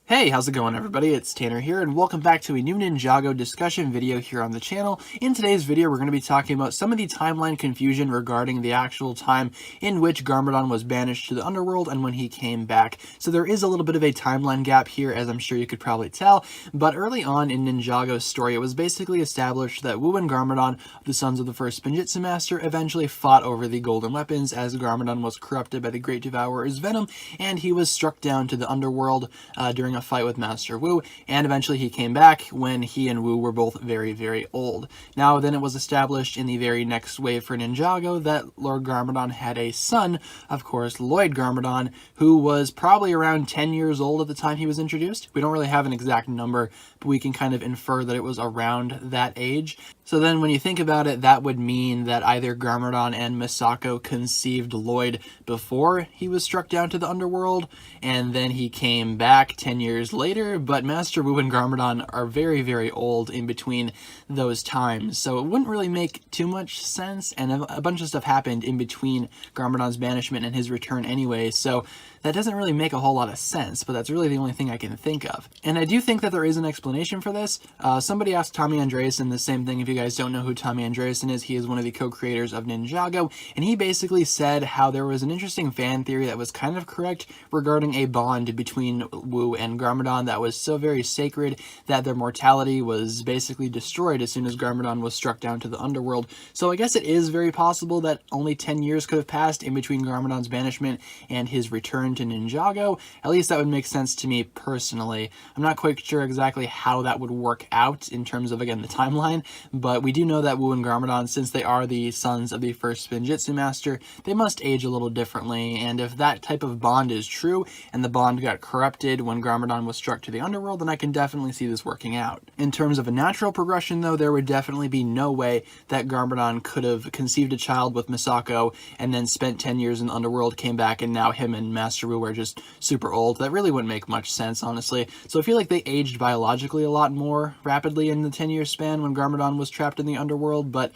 Hey, how's it going everybody? It's Tanner here and welcome back to a new Ninjago discussion video here on the channel. In today's video we're going to be talking about some of the timeline confusion regarding the actual time in which Garmadon was banished to the underworld and when he came back. So there is a little bit of a timeline gap here, as I'm sure you could probably tell, but early on in Ninjago's story it was basically established that Wu and Garmadon, the sons of the first Spinjitzu Master, eventually fought over the golden weapons as Garmadon was corrupted by the Great Devourer's venom and he was struck down to the underworld during a fight with Master Wu, and eventually he came back when he and Wu were both very, very old. Now, then it was established in the very next wave for Ninjago that Lord Garmadon had a son, of course, Lloyd Garmadon, who was probably around 10 years old at the time he was introduced. We don't really have an exact number, but we can kind of infer that it was around that age. So then when you think about it, that would mean that either Garmadon and Misako conceived Lloyd before he was struck down to the underworld, and then he came back 10 years later, but Master Wu and Garmadon are very, very old in between those times, so it wouldn't really make too much sense, and a bunch of stuff happened in between Garmadon's banishment and his return anyway, so that doesn't really make a whole lot of sense, but that's really the only thing I can think of. And I do think that there is an explanation for this. Somebody asked Tommy Andreasen the same thing. If you guys don't know who Tommy Andreasen is, he is one of the co-creators of Ninjago, and he basically said how there was an interesting fan theory that was kind of correct regarding a bond between Wu and Garmadon that was so very sacred that their mortality was basically destroyed as soon as Garmadon was struck down to the underworld. So I guess it is very possible that only 10 years could have passed in between Garmadon's banishment and his return to Ninjago. At least that would make sense to me personally. I'm not quite sure exactly how that would work out in terms of, again, the timeline, but we do know that Wu and Garmadon, since they are the sons of the first Spinjitzu Master, they must age a little differently, and if that type of bond is true, and the bond got corrupted when Garmadon was struck to the underworld, then I can definitely see this working out. In terms of a natural progression, though, there would definitely be no way that Garmadon could have conceived a child with Misako, and then spent 10 years in the underworld, came back, and now him and Master Wu are just super old. That really wouldn't make much sense, honestly. So I feel like they aged biologically a lot more rapidly in the 10-year span when Garmadon was trapped in the underworld, but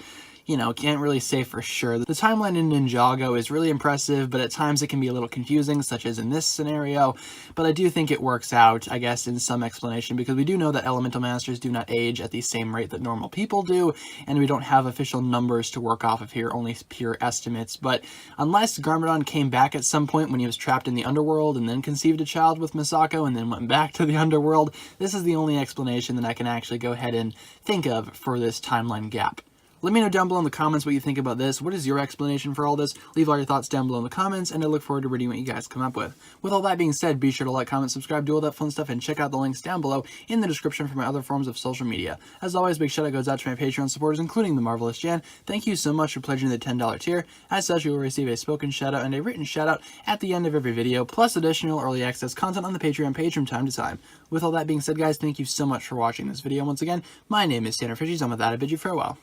you know, can't really say for sure. The timeline in Ninjago is really impressive, but at times it can be a little confusing, such as in this scenario, but I do think it works out, I guess, in some explanation, because we do know that Elemental Masters do not age at the same rate that normal people do, and we don't have official numbers to work off of here, only pure estimates, but unless Garmadon came back at some point when he was trapped in the underworld and then conceived a child with Misako and then went back to the underworld, this is the only explanation that I can actually go ahead and think of for this timeline gap. Let me know down below in the comments what you think about this. What is your explanation for all this? Leave all your thoughts down below in the comments, and I look forward to reading what you guys come up with. With all that being said, be sure to like, comment, subscribe, do all that fun stuff, and check out the links down below in the description for my other forms of social media. As always, big shout out goes out to my Patreon supporters, including the Marvelous Jan. Thank you so much for pledging the $10 tier. As such, you will receive a spoken shout out and a written shout out at the end of every video, plus additional early access content on the Patreon page from time to time. With all that being said, guys, thank you so much for watching this video. Once again, my name is TannerFishies, and with that, I bid you farewell.